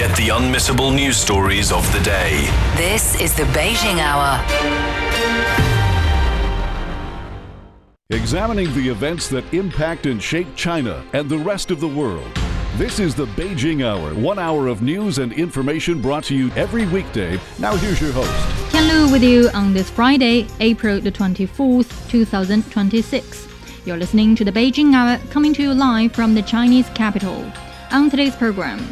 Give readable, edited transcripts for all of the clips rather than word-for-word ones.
Get the unmissable news stories of the day. This is the Beijing Hour. Examining the events that impact and shape China and the rest of the world. This is the Beijing Hour, 1 hour of news and information brought to you every weekday. Now here's your host. Tian Lu with you on this Friday, April the 24th, 2026. You're listening to the Beijing Hour, coming to you live from the Chinese capital. On today's program,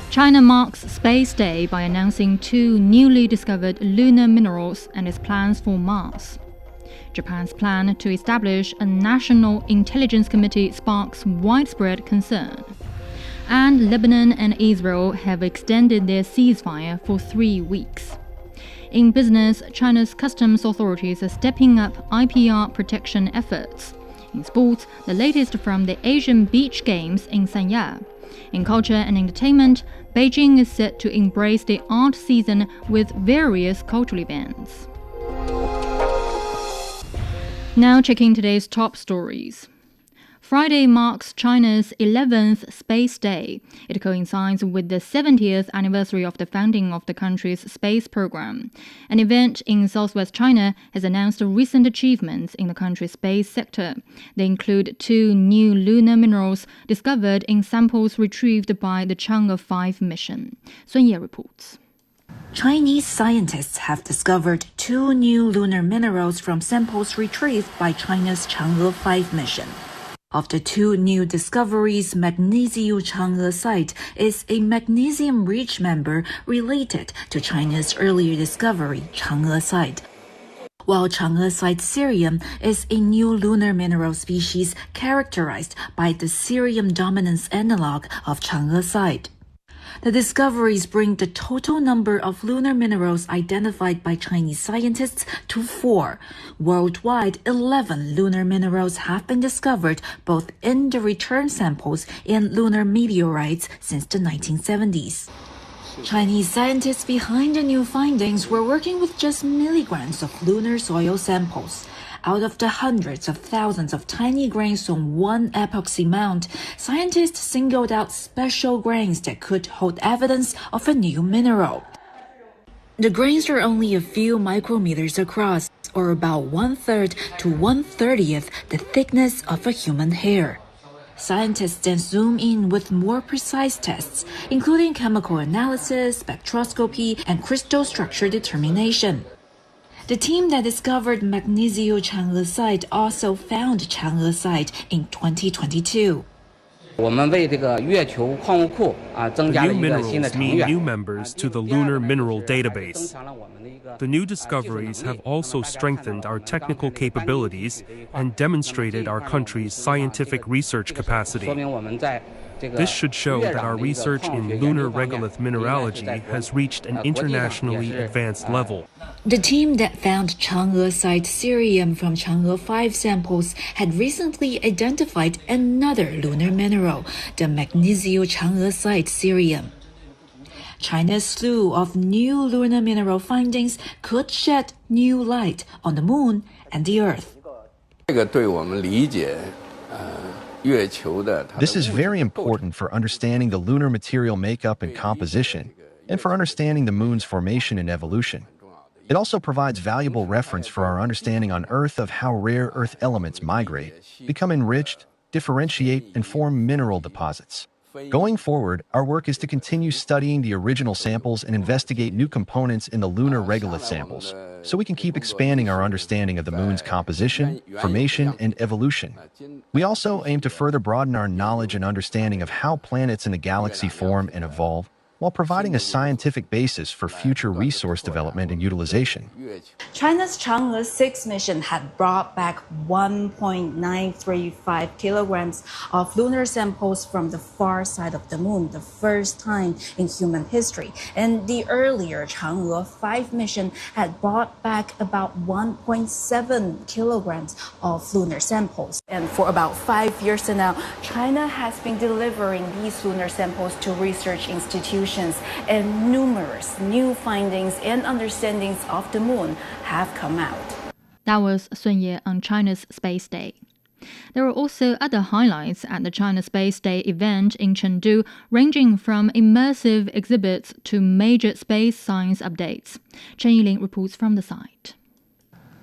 China marks Space Day by announcing 2 newly discovered lunar minerals and its plans for Mars. Japan's plan to establish a national intelligence committee sparks widespread concern. And Lebanon and Israel have extended their ceasefire for 3 weeks. In business, China's customs authorities are stepping up IPR protection efforts. In sports, the latest from the Asian Beach Games in Sanya. In culture and entertainment, Beijing is set to embrace the art season with various cultural events. Now checking today's top stories. Friday marks China's 11th Space Day. It coincides with the 70th anniversary of the founding of the country's space program. An event in southwest China has announced recent achievements in the country's space sector. They include 2 new lunar minerals discovered in samples retrieved by the Chang'e-5 mission. Sun Ye reports. Chinese scientists have discovered 2 new lunar minerals from samples retrieved by China's Chang'e-5 mission. Of the 2 new discoveries, magnesium-Chang'e-site is a magnesium-rich member related to China's earlier discovery, Chang'e-site, while Chang'e-site cerium is a new lunar mineral species characterized by the cerium dominance analog of Chang'e-site. The discoveries bring the total number of lunar minerals identified by Chinese scientists to 4. Worldwide, 11 lunar minerals have been discovered both in the return samples and lunar meteorites since the 1970s. Chinese scientists behind the new findings were working with just milligrams of lunar soil samples. Out of the hundreds of thousands of tiny grains on one epoxy mount, scientists singled out special grains that could hold evidence of a new mineral. The grains are only a few micrometers across, or about 1/3 to 1/30th the thickness of a human hair. Scientists then zoom in with more precise tests, including chemical analysis, spectroscopy, and crystal structure determination. The team that discovered magnesium-Chang'e-site also found Chang'e-site in 2022. The new minerals mean new members to the Lunar Mineral Database. The new discoveries have also strengthened our technical capabilities and demonstrated our country's scientific research capacity. This should show that our research in lunar regolith mineralogy has reached an internationally advanced level. The team that found Chang'e-site cerium from Chang'e-5 samples had recently identified another lunar mineral, the magnesium-Chang'e-site cerium. China's slew of new lunar mineral findings could shed new light on the moon and the Earth. This is very important for understanding the lunar material makeup and composition, and for understanding the moon's formation and evolution. It also provides valuable reference for our understanding on Earth of how rare Earth elements migrate, become enriched, differentiate, and form mineral deposits. Going forward, our work is to continue studying the original samples and investigate new components in the lunar regolith samples, so we can keep expanding our understanding of the moon's composition, formation, and evolution. We also aim to further broaden our knowledge and understanding of how planets in the galaxy form and evolve, while providing a scientific basis for future resource development and utilization. China's Chang'e-6 mission had brought back 1.935 kilograms of lunar samples from the far side of the moon, the first time in human history. And the earlier Chang'e-5 mission had brought back about 1.7 kilograms of lunar samples. And for about 5 years now, China has been delivering these lunar samples to research institutions, and numerous new findings and understandings of the moon have come out. That was Sun Ye on China's Space Day. There are also other highlights at the China Space Day event in Chengdu, ranging from immersive exhibits to major space science updates. Chen Yiling reports from the site.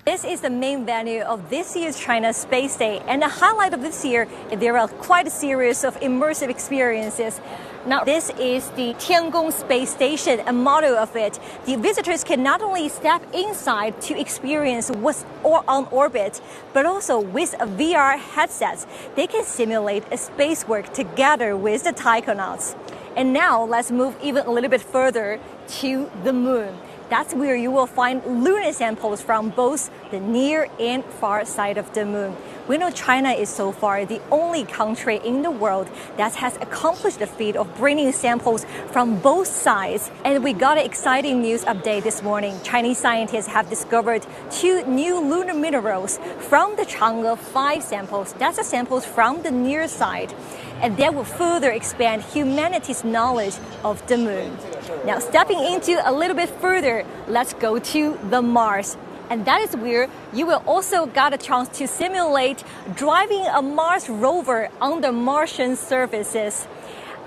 This is the main venue of this year's China Space Day, and the highlight of this year, there are quite a series of immersive experiences. Now, this is the Tiangong Space Station, a model of it. The visitors can not only step inside to experience what's on orbit, but also with a VR headset, they can simulate a space work together with the taikonauts. And now, let's move even a little bit further to the moon. That's where you will find lunar samples from both the near and far side of the moon. We know China is so far the only country in the world that has accomplished the feat of bringing samples from both sides. And we got an exciting news update this morning. Chinese scientists have discovered 2 new lunar minerals from the Chang'e-5 samples. That's the samples from the near side. And that will further expand humanity's knowledge of the moon. Now, stepping into a little bit further, let's go to the Mars. And that is where you will also get a chance to simulate driving a Mars rover on the Martian surfaces.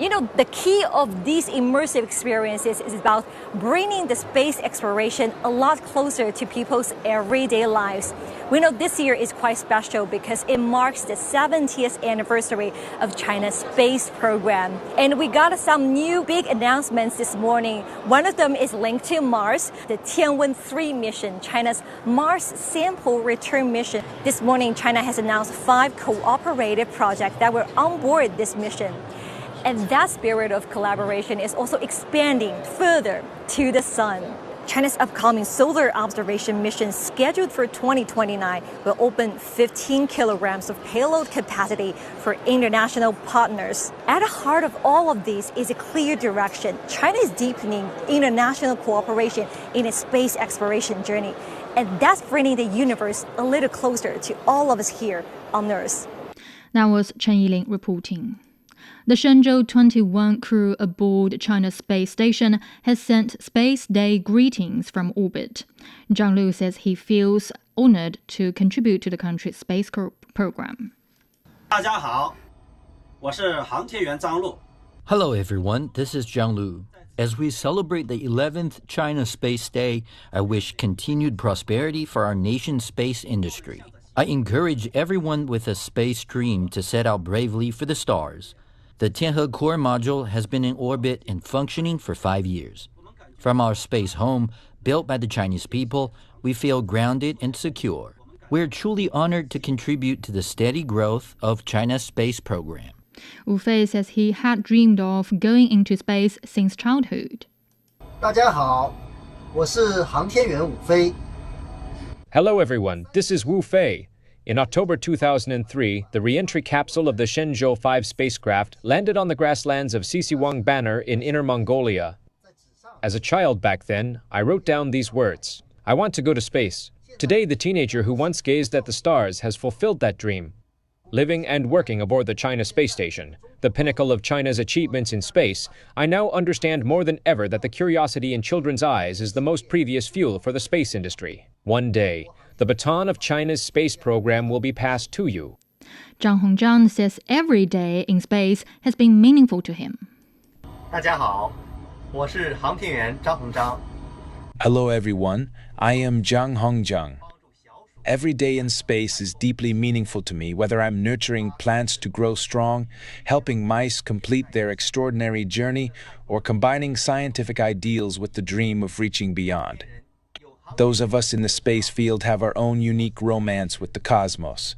You know, the key of these immersive experiences is about bringing the space exploration a lot closer to people's everyday lives. We know this year is quite special because it marks the 70th anniversary of China's space program. And we got some new big announcements this morning. One of them is linked to Mars, the Tianwen-3 mission, China's Mars sample return mission. This morning, China has announced 5 cooperative projects that were on board this mission. And that spirit of collaboration is also expanding further to the sun. China's upcoming solar observation mission scheduled for 2029 will open 15 kilograms of payload capacity for international partners. At the heart of all of this is a clear direction. China is deepening international cooperation in its space exploration journey. And that's bringing the universe a little closer to all of us here on Earth. That was Chen Yiling reporting. The Shenzhou-21 crew aboard China's space station has sent Space Day greetings from orbit. Zhang Lu says he feels honored to contribute to the country's space program. 大家好，我是航天员张璐。 Hello everyone, this is Zhang Lu. As we celebrate the 11th China Space Day, I wish continued prosperity for our nation's space industry. I encourage everyone with a space dream to set out bravely for the stars. The Tianhe core module has been in orbit and functioning for 5 years. From our space home, built by the Chinese people, we feel grounded and secure. We're truly honored to contribute to the steady growth of China's space program. Wu Fei says he had dreamed of going into space since childhood. 大家好，我是航天员武飞。 Hello everyone, this is Wu Fei. In October 2003, the re-entry capsule of the Chang'e-5 spacecraft landed on the grasslands of Xisiwang Banner in Inner Mongolia. As a child back then, I wrote down these words. I want to go to space. Today, the teenager who once gazed at the stars has fulfilled that dream. Living and working aboard the China space station, the pinnacle of China's achievements in space, I now understand more than ever that the curiosity in children's eyes is the most previous fuel for the space industry. One day, the baton of China's space program will be passed to you. Zhang Hongzhang says every day in space has been meaningful to him. 大家好，我是航天员张鸿章。 Hello everyone, I am Zhang Hongjiang. Every day in space is deeply meaningful to me, whether I'm nurturing plants to grow strong, helping mice complete their extraordinary journey, or combining scientific ideals with the dream of reaching beyond. Those of us in the space field have our own unique romance with the cosmos.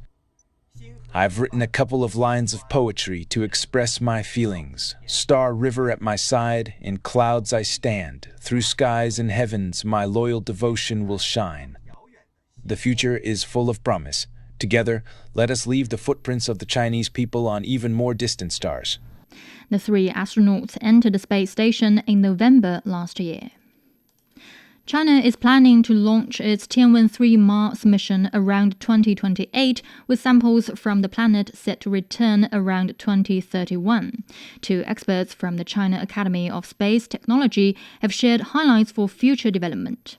I've written a couple of lines of poetry to express my feelings. Star river at my side, in clouds I stand. Through skies and heavens, my loyal devotion will shine. The future is full of promise. Together, let us leave the footprints of the Chinese people on even more distant stars. The 3 astronauts entered the space station in November last year. China is planning to launch its Tianwen-3 Mars mission around 2028, with samples from the planet set to return around 2031. 2 experts from the China Academy of Space Technology have shared highlights for future development.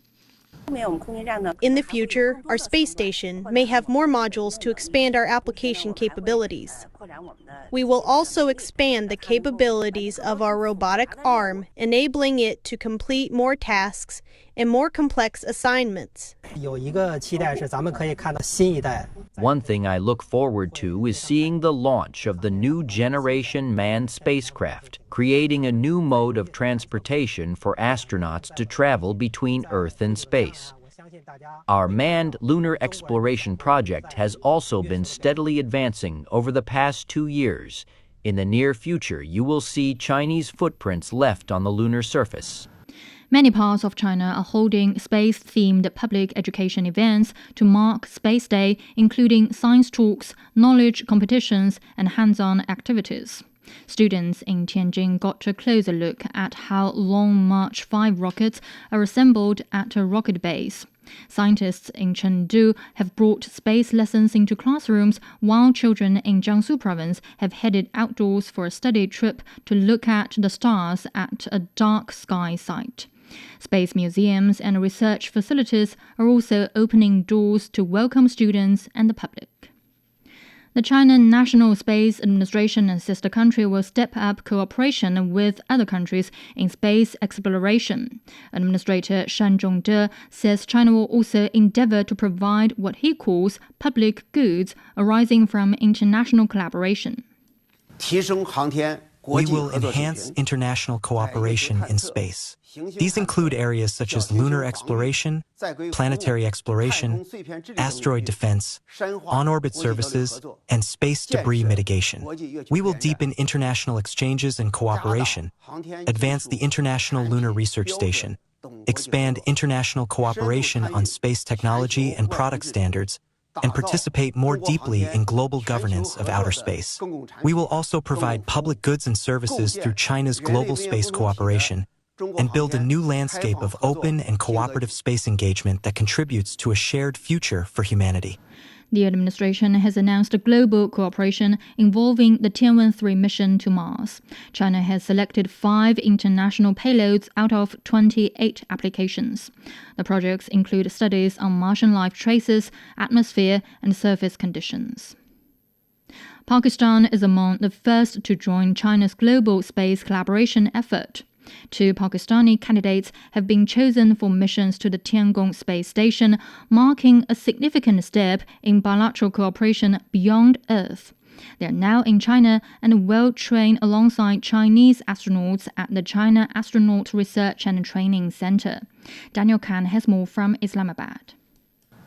In the future, our space station may have more modules to expand our application capabilities. We will also expand the capabilities of our robotic arm, enabling it to complete more tasks and more complex assignments. One thing I look forward to is seeing the launch of the new generation manned spacecraft, creating a new mode of transportation for astronauts to travel between Earth and space. Our manned lunar exploration project has also been steadily advancing over the past 2 years. In the near future, you will see Chinese footprints left on the lunar surface. Many parts of China are holding space-themed public education events to mark Space Day, including science talks, knowledge competitions, and hands-on activities. Students in Tianjin got a closer look at how Long March 5 rockets are assembled at a rocket base. Scientists in Chengdu have brought space lessons into classrooms, while children in Jiangsu province have headed outdoors for a study trip to look at the stars at a dark sky site. Space museums and research facilities are also opening doors to welcome students and the public. The China National Space Administration and sister country will step up cooperation with other countries in space exploration. Administrator Shan Zhongde says China will also endeavor to provide what he calls public goods arising from international collaboration. We will enhance international cooperation in space. These include areas such as lunar exploration, planetary exploration, asteroid defense, on-orbit services, and space debris mitigation. We will deepen international exchanges and cooperation, advance the International Lunar Research Station, expand international cooperation on space technology and product standards, and participate more deeply in global governance of outer space. We will also provide public goods and services through China's global space cooperation and build a new landscape of open and cooperative space engagement that contributes to a shared future for humanity. The administration has announced a global cooperation involving the Tianwen-3 mission to Mars. China has selected 5 international payloads out of 28 applications. The projects include studies on Martian life traces, atmosphere, and surface conditions. Pakistan is among the first to join China's global space collaboration effort. 2 Pakistani candidates have been chosen for missions to the Tiangong space station, marking a significant step in bilateral cooperation beyond Earth. They are now in China and well trained alongside Chinese astronauts at the China Astronaut Research and Training Center. Daniel Khan has more from Islamabad.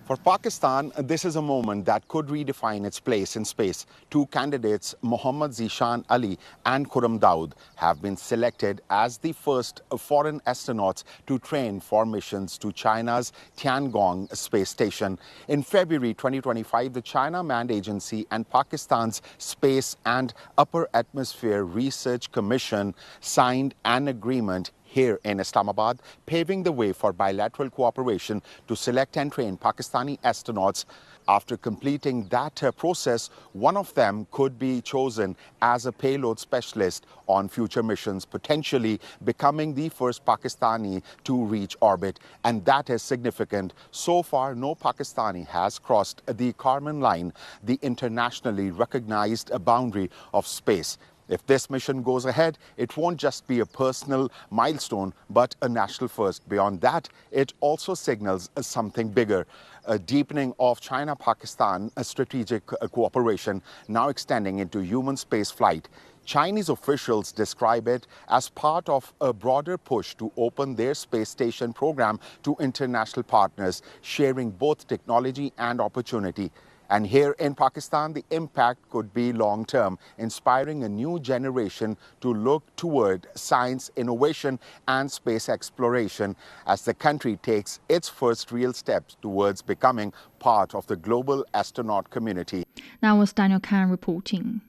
For Pakistan, this is a moment that could redefine its place in space. 2 candidates, Mohammad Zishan Ali and Khurram Daud, have been selected as the first foreign astronauts to train for missions to China's Tiangong space station. In February 2025, the China Manned Agency and Pakistan's Space and Upper Atmosphere Research Commission signed an agreement here in Islamabad, paving the way for bilateral cooperation to select and train Pakistani astronauts. After completing that process, one of them could be chosen as a payload specialist on future missions, potentially becoming the first Pakistani to reach orbit. And that is significant. So far, no Pakistani has crossed the Kármán line, the internationally recognized boundary of space. If this mission goes ahead, it won't just be a personal milestone, but a national first. Beyond that, it also signals something bigger, a deepening of China-Pakistan strategic cooperation, now extending into human space flight. Chinese officials describe it as part of a broader push to open their space station program to international partners, sharing both technology and opportunity. And here in Pakistan, the impact could be long-term, inspiring a new generation to look toward science, innovation, and space exploration as the country takes its first real steps towards becoming part of the global astronaut community. That was Daniel Khan reporting.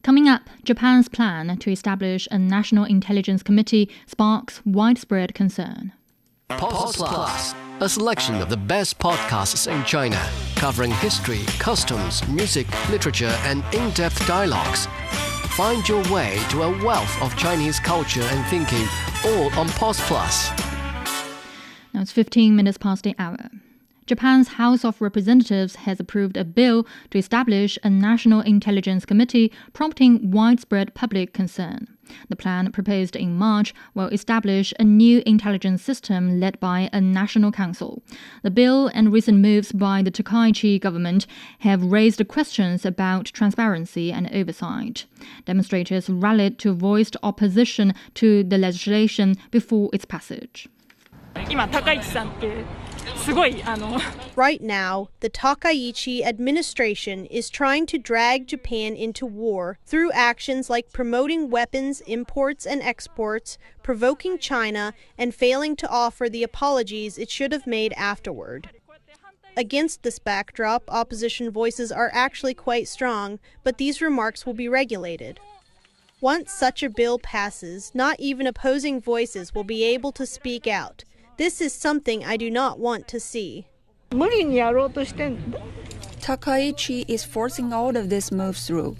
Coming up, Japan's plan to establish a national intelligence committee sparks widespread concern. Pulse Plus, a selection of the best podcasts in China, covering history, customs, music, literature, and in-depth dialogues. Find your way to a wealth of Chinese culture and thinking, all on Pulse Plus. Now it's 15 minutes past the hour. Japan's House of Representatives has approved a bill to establish a National Intelligence Committee, prompting widespread public concern. The plan, proposed in March, will establish a new intelligence system led by a national council. The bill and recent moves by the Chang'e-5 government have raised questions about transparency and oversight. Demonstrators rallied to voice opposition to the legislation before its passage. Right now, the Takaichi administration is trying to drag Japan into war through actions like promoting weapons imports and exports, provoking China, and failing to offer the apologies it should have made afterward. Against this backdrop, opposition voices are actually quite strong, but these remarks will be regulated. Once such a bill passes, not even opposing voices will be able to speak out. This is something I do not want to see. Takaichi is forcing all of this move through.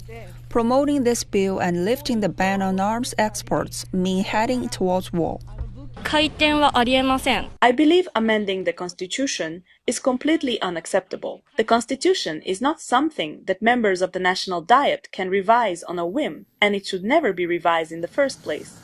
Promoting this bill and lifting the ban on arms exports mean heading towards war. I believe amending the Constitution is completely unacceptable. The Constitution is not something that members of the National Diet can revise on a whim, and it should never be revised in the first place.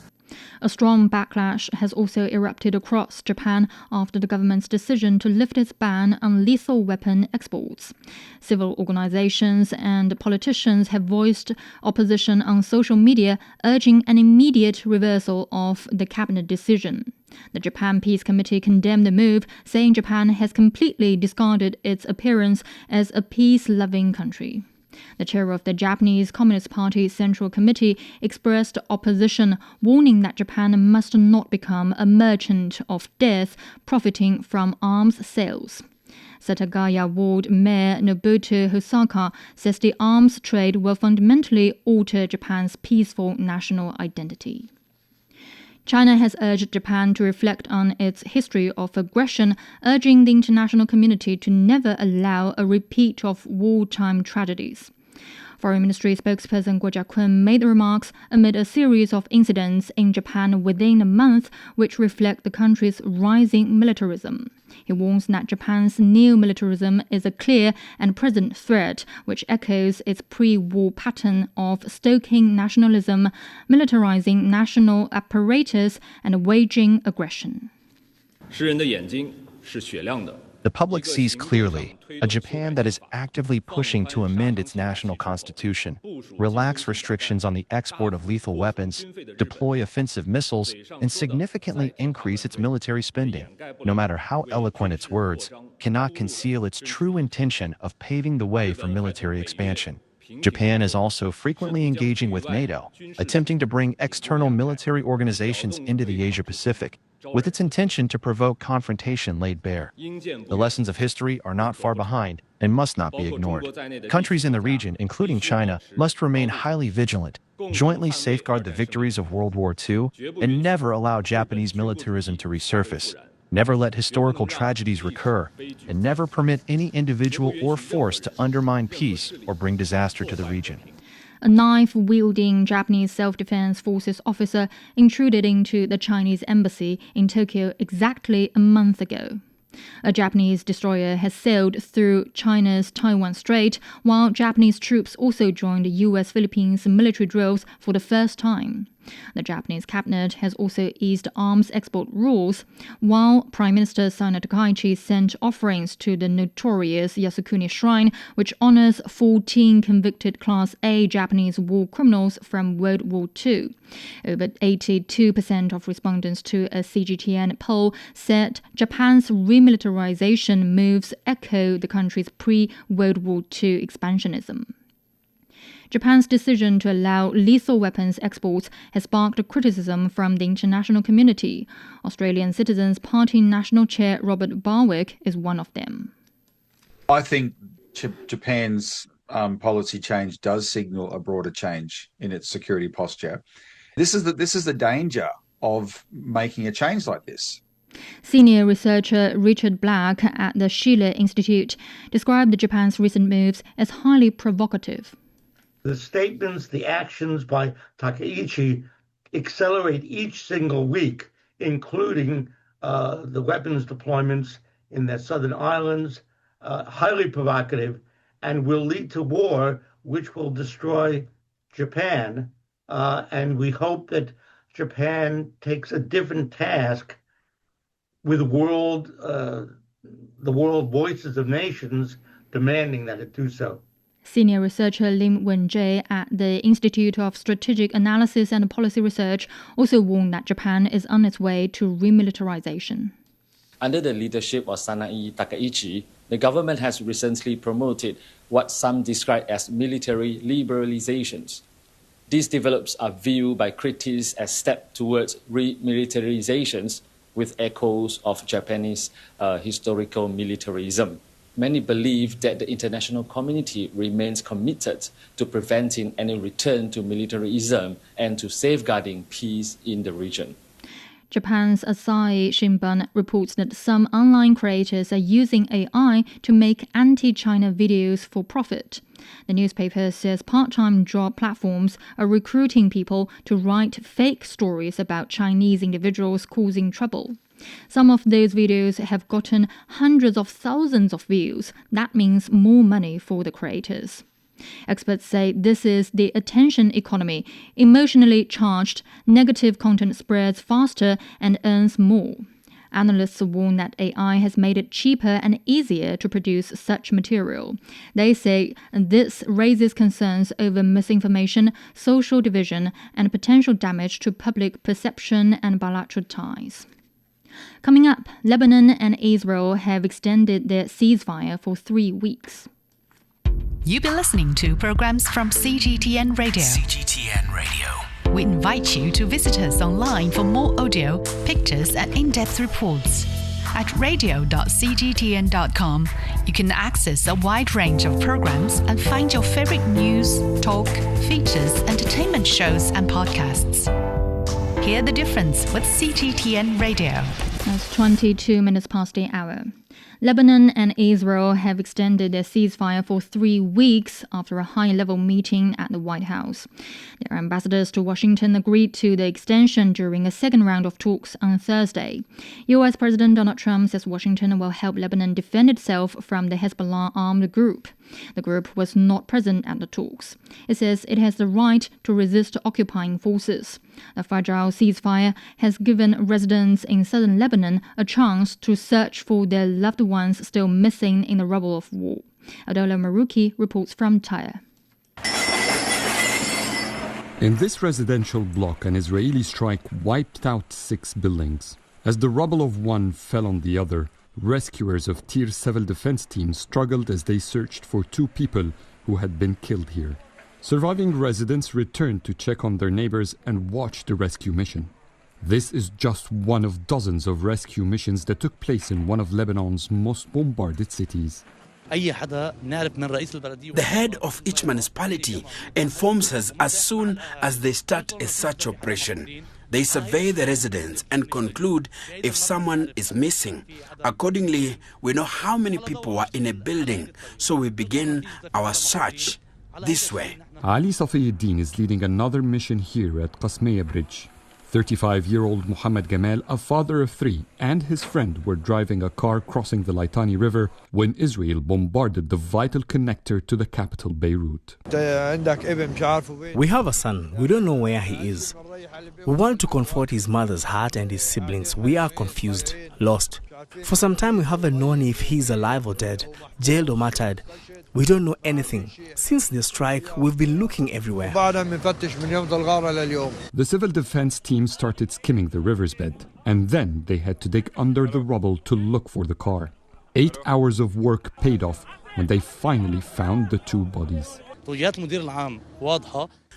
A strong backlash has also erupted across Japan after the government's decision to lift its ban on lethal weapon exports. Civil organizations and politicians have voiced opposition on social media, urging an immediate reversal of the cabinet decision. The Japan Peace Committee condemned the move, saying Japan has completely discarded its appearance as a peace-loving country. The chair of the Japanese Communist Party Central Committee expressed opposition, warning that Japan must not become a merchant of death profiting from arms sales. Setagaya Ward Mayor Nobuto Hosaka says the arms trade will fundamentally alter Japan's peaceful national identity. China has urged Japan to reflect on its history of aggression, urging the international community to never allow a repeat of wartime tragedies. Foreign Ministry spokesperson Guo Jiakun made the remarks amid a series of incidents in Japan within a month which reflect the country's rising militarism. He warns that Japan's new militarism is a clear and present threat which echoes its pre-war pattern of stoking nationalism, militarizing national apparatus, and waging aggression. The public sees clearly a Japan that is actively pushing to amend its national constitution, relax restrictions on the export of lethal weapons, deploy offensive missiles, and significantly increase its military spending. No matter how eloquent its words, cannot conceal its true intention of paving the way for military expansion. Japan is also frequently engaging with NATO, attempting to bring external military organizations into the Asia-Pacific, with its intention to provoke confrontation laid bare. The lessons of history are not far behind and must not be ignored. Countries in the region, including China, must remain highly vigilant, jointly safeguard the victories of World War II, and never allow Japanese militarism to resurface. Never let historical tragedies recur, and never permit any individual or force to undermine peace or bring disaster to the region. A knife-wielding Japanese self-defense forces officer intruded into the Chinese embassy in Tokyo exactly a month ago. A Japanese destroyer has sailed through China's Taiwan Strait, while Japanese troops also joined U.S.-Philippines military drills for the first time. The Japanese cabinet has also eased arms export rules, while Prime Minister Sana Takaichi sent offerings to the notorious Yasukuni Shrine, which honors 14 convicted Class A Japanese war criminals from World War II. Over 82% of respondents to a CGTN poll said Japan's remilitarization moves echo the country's pre-World War II expansionism. Japan's decision to allow lethal weapons exports has sparked criticism from the international community. Australian Citizens Party National Chair Robert Barwick is one of them. I think Japan's policy change does signal a broader change in its security posture. This is the danger of making a change like this. Senior researcher Richard Black at the Schiller Institute described Japan's recent moves as highly provocative. The statements, the actions by Takaichi accelerate each single week, including the weapons deployments in their southern islands, highly provocative, and will lead to war, which will destroy Japan. And we hope that Japan takes a different task with the world voices of nations demanding that it do so. Senior researcher Lim Wen-jae at the Institute of Strategic Analysis and Policy Research also warned that Japan is on its way to remilitarization. Under the leadership of Sanae Takaichi, the government has recently promoted what some describe as military liberalizations. These developments are viewed by critics as steps towards remilitarizations, with echoes of Japanese historical militarism. Many believe that the international community remains committed to preventing any return to militarism and to safeguarding peace in the region. Japan's Asahi Shimbun reports that some online creators are using AI to make anti-China videos for profit. The newspaper says part-time job platforms are recruiting people to write fake stories about Chinese individuals causing trouble. Some of those videos have gotten hundreds of thousands of views. That means more money for the creators. Experts say this is the attention economy. Emotionally charged, negative content spreads faster and earns more. Analysts warn that AI has made it cheaper and easier to produce such material. They say this raises concerns over misinformation, social division, and potential damage to public perception and bilateral ties. Coming up, Lebanon and Israel have extended their ceasefire for 3 weeks. You've been listening to programs from CGTN Radio. CGTN Radio. We invite you to visit us online for more audio, pictures, and in-depth reports. At radio.cgtn.com, you can access a wide range of programs and find your favorite news, talk, features, entertainment shows, and podcasts. Hear the difference with CGTN Radio. It's 22 minutes past the hour. Lebanon and Israel have extended their ceasefire for 3 weeks after a high-level meeting at the White House. Their ambassadors to Washington agreed to the extension during a second round of talks on Thursday. U.S. President Donald Trump says Washington will help Lebanon defend itself from the Hezbollah armed group. The group was not present at the talks. It says it has the right to resist occupying forces. The fragile ceasefire has given residents in southern Lebanon a chance to search for their loved ones still missing in the rubble of war. Adola Maruki reports from Tyre. In this residential block, an Israeli strike wiped out 6 buildings. As the rubble of one fell on the other, rescuers of Tier Civil Defense Team struggled as they searched for 2 people who had been killed here. Surviving residents returned to check on their neighbors and watch the rescue mission. This is just one of dozens of rescue missions that took place in one of Lebanon's most bombarded cities. The head of each municipality informs us as soon as they start a search operation. They survey the residents and conclude if someone is missing. Accordingly, we know how many people are in a building, so we begin our search this way. Ali Safiyuddin is leading another mission here at Qasmeya Bridge. 35-year-old Muhammad Gamal, a father of 3, and his friend were driving a car crossing the Litani River when Israel bombarded the vital connector to the capital, Beirut. We have a son. We don't know where he is. We want to comfort his mother's heart and his siblings. We are confused, lost. For some time we haven't known if he's alive or dead, jailed or martyred. We don't know anything. Since the strike, we've been looking everywhere. The civil defense team started skimming the river's bed, and then they had to dig under the rubble to look for the car. 8 hours of work paid off when they finally found the 2 bodies.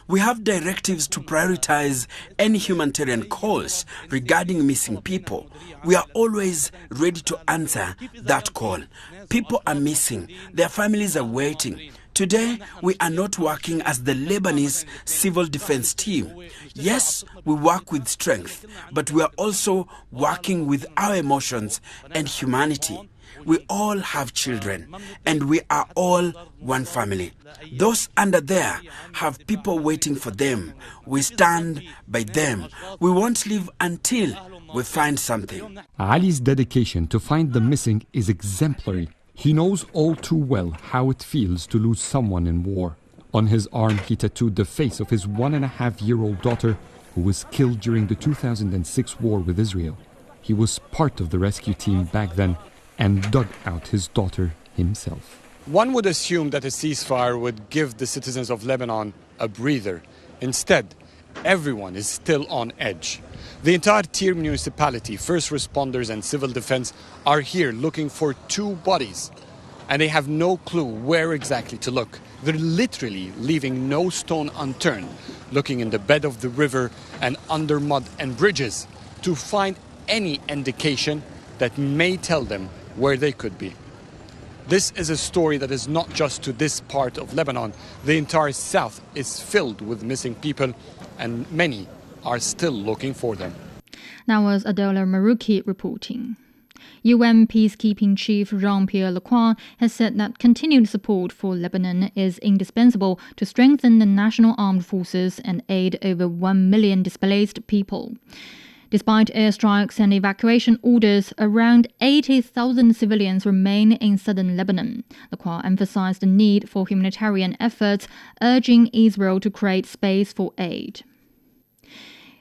We have directives to prioritize any humanitarian calls regarding missing people. We are always ready to answer that call. People are missing. Their families are waiting. Today, we are not working as the Lebanese civil defense team. Yes, we work with strength, but we are also working with our emotions and humanity. We all have children, and we are all one family. Those under there have people waiting for them. We stand by them. We won't leave until we find something. Ali's dedication to find the missing is exemplary. He knows all too well how it feels to lose someone in war. On his arm, he tattooed the face of his 1.5-year-old daughter, who was killed during the 2006 war with Israel. He was part of the rescue team back then and dug out his daughter himself. One would assume that a ceasefire would give the citizens of Lebanon a breather. Instead, everyone is still on edge. The entire Tyre municipality, first responders and civil defense are here looking for 2 bodies. And they have no clue where exactly to look. They're literally leaving no stone unturned, looking in the bed of the river and under mud and bridges to find any indication that may tell them where they could be. This is a story that is not just to this part of Lebanon. The entire south is filled with missing people, and many are still looking for them. That was Adola Maruki reporting. UN peacekeeping chief Jean-Pierre Lacroix has said that continued support for Lebanon is indispensable to strengthen the national armed forces and aid over 1 million displaced people. Despite airstrikes and evacuation orders, around 80,000 civilians remain in southern Lebanon. Lacroix emphasized the need for humanitarian efforts, urging Israel to create space for aid.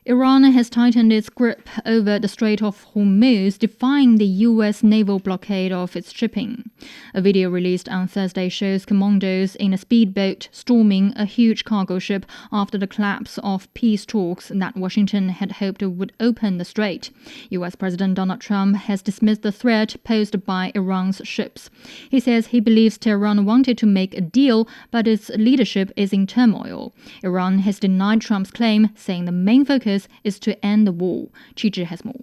Iran has tightened its grip over the Strait of Hormuz, defying the U.S. naval blockade of its shipping. A video released on Thursday shows commandos in a speedboat storming a huge cargo ship after the collapse of peace talks that Washington had hoped would open the strait. U.S. President Donald Trump has dismissed the threat posed by Iran's ships. He says he believes Tehran wanted to make a deal, but its leadership is in turmoil. Iran has denied Trump's claim, saying the main focus is to end the war. Qi Zhi has more.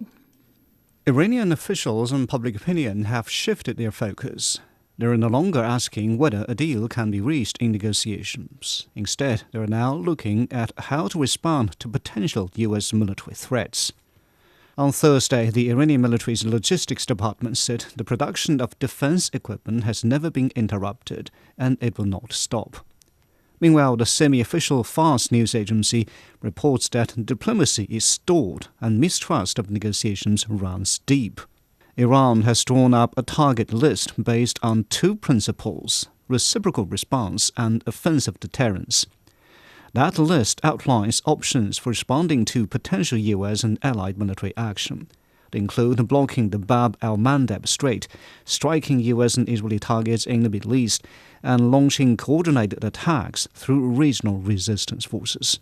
Iranian officials and public opinion have shifted their focus. They are no longer asking whether a deal can be reached in negotiations. Instead, they are now looking at how to respond to potential U.S. military threats. On Thursday, the Iranian military's logistics department said the production of defense equipment has never been interrupted, and it will not stop. Meanwhile, the semi-official Fars news agency reports that diplomacy is stalled and mistrust of negotiations runs deep. Iran has drawn up a target list based on 2 principles: reciprocal response and offensive deterrence. That list outlines options for responding to potential U.S. and allied military action. They include blocking the Bab al-Mandeb Strait, striking U.S. and Israeli targets in the Middle East, and launching coordinated attacks through regional resistance forces.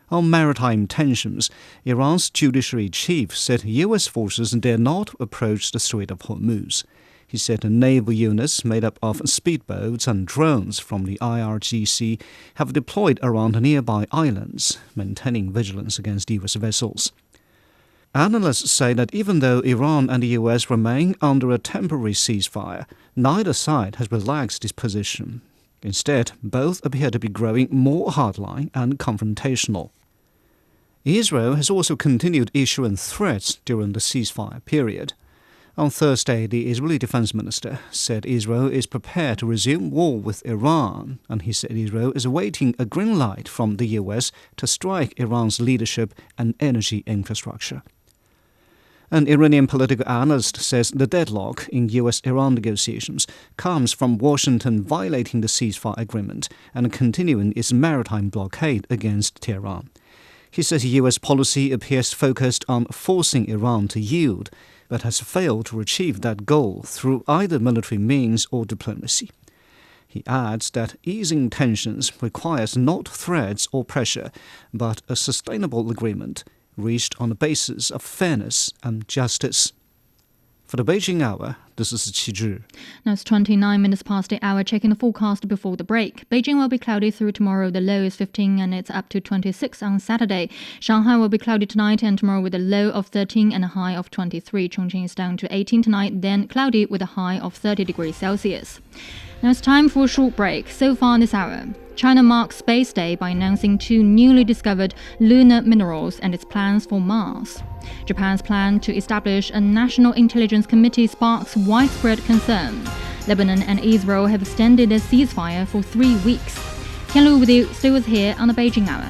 On maritime tensions, Iran's judiciary chief said U.S. forces dare not approach the Strait of Hormuz. He said naval units made up of speedboats and drones from the IRGC have deployed around nearby islands, maintaining vigilance against U.S. vessels. Analysts say that even though Iran and the U.S. remain under a temporary ceasefire, neither side has relaxed its position. Instead, both appear to be growing more hardline and confrontational. Israel has also continued issuing threats during the ceasefire period. On Thursday, the Israeli defense minister said Israel is prepared to resume war with Iran, and he said Israel is awaiting a green light from the U.S. to strike Iran's leadership and energy infrastructure. An Iranian political analyst says the deadlock in U.S.-Iran negotiations comes from Washington violating the ceasefire agreement and continuing its maritime blockade against Tehran. He says U.S. policy appears focused on forcing Iran to yield, but has failed to achieve that goal through either military means or diplomacy. He adds that easing tensions requires not threats or pressure, but a sustainable agreement reached on the basis of fairness and justice. For the Beijing Hour, this is Qi Zhi. Now it's 29 minutes past the hour. Checking the forecast before the break. Beijing will be cloudy through tomorrow. The low is 15 and it's up to 26 on Saturday. Shanghai will be cloudy tonight and tomorrow with a low of 13 and a high of 23. Chongqing is down to 18 tonight, then cloudy with a high of 30 degrees Celsius. Now it's time for a short break. So far this hour, China marks Space Day by announcing 2 newly discovered lunar minerals and its plans for Mars. Japan's plan to establish a national intelligence committee sparks widespread concern. Lebanon and Israel have extended a ceasefire for 3 weeks. Tian Lu with you, stay with here on the Beijing Hour.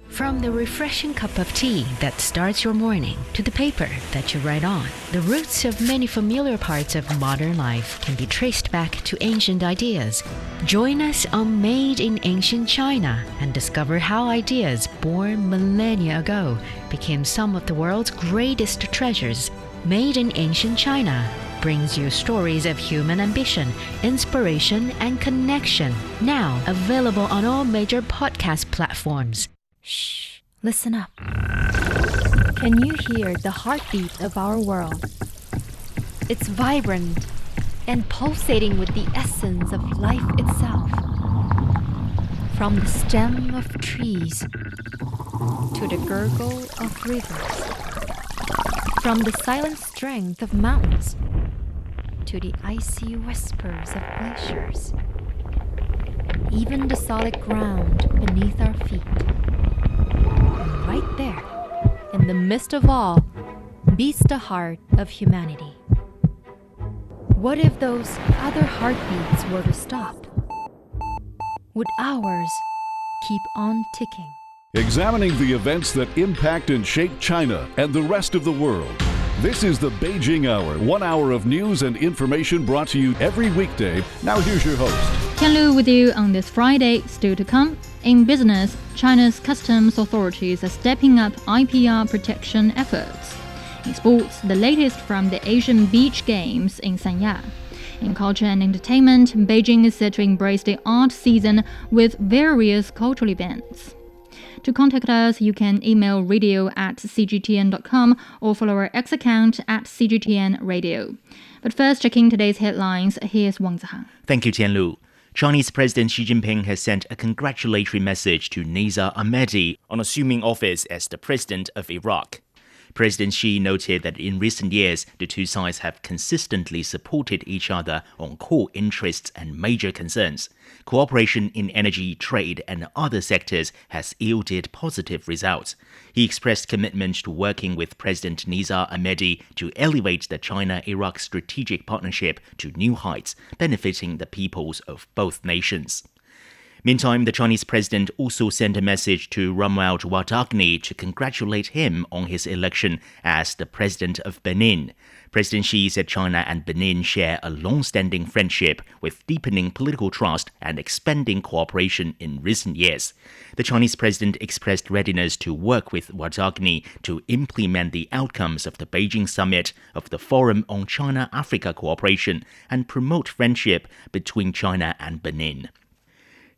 From the refreshing cup of tea that starts your morning to the paper that you write on, the roots of many familiar parts of modern life can be traced back to ancient ideas. Join us on Made in Ancient China and discover how ideas born millennia ago became some of the world's greatest treasures. Made in Ancient China brings you stories of human ambition, inspiration, and connection. Now available on all major podcast platforms. Shh, listen up. Can you hear the heartbeat of our world? It's vibrant and pulsating with the essence of life itself. From the stem of trees to the gurgle of rivers. From the silent strength of mountains to the icy whispers of glaciers. Even the solid ground beneath our feet. Right there, in the midst of all, beats the heart of humanity. What if those other heartbeats were to stop? Would ours keep on ticking? Examining the events that impact and shape China and the rest of the world. This is the Beijing Hour, 1 hour of news and information brought to you every weekday. Now here's your host. Tian Lu with you on this Friday. Still to come. In business, China's customs authorities are stepping up IPR protection efforts. In sports, the latest from the Asian Beach Games in Sanya. In culture and entertainment, Beijing is set to embrace the art season with various cultural events. To contact us, you can email radio@cgtn.com or follow our X account @cgtnradio. But first, checking today's headlines, here's Wang Zihang. Thank you, Tian Lu. Chinese President Xi Jinping has sent a congratulatory message to Nizar Ahmadi on assuming office as the president of Iraq. President Xi noted that in recent years, the two sides have consistently supported each other on core interests and major concerns. Cooperation in energy, trade, and other sectors has yielded positive results. He expressed commitment to working with President Nizar Ahmadi to elevate the China-Iraq strategic partnership to new heights, benefiting the peoples of both nations. Meantime, the Chinese president also sent a message to Romuald Wadagni to congratulate him on his election as the president of Benin. President Xi said China and Benin share a long-standing friendship with deepening political trust and expanding cooperation in recent years. The Chinese president expressed readiness to work with Wadagni to implement the outcomes of the Beijing summit of the Forum on China-Africa Cooperation and promote friendship between China and Benin.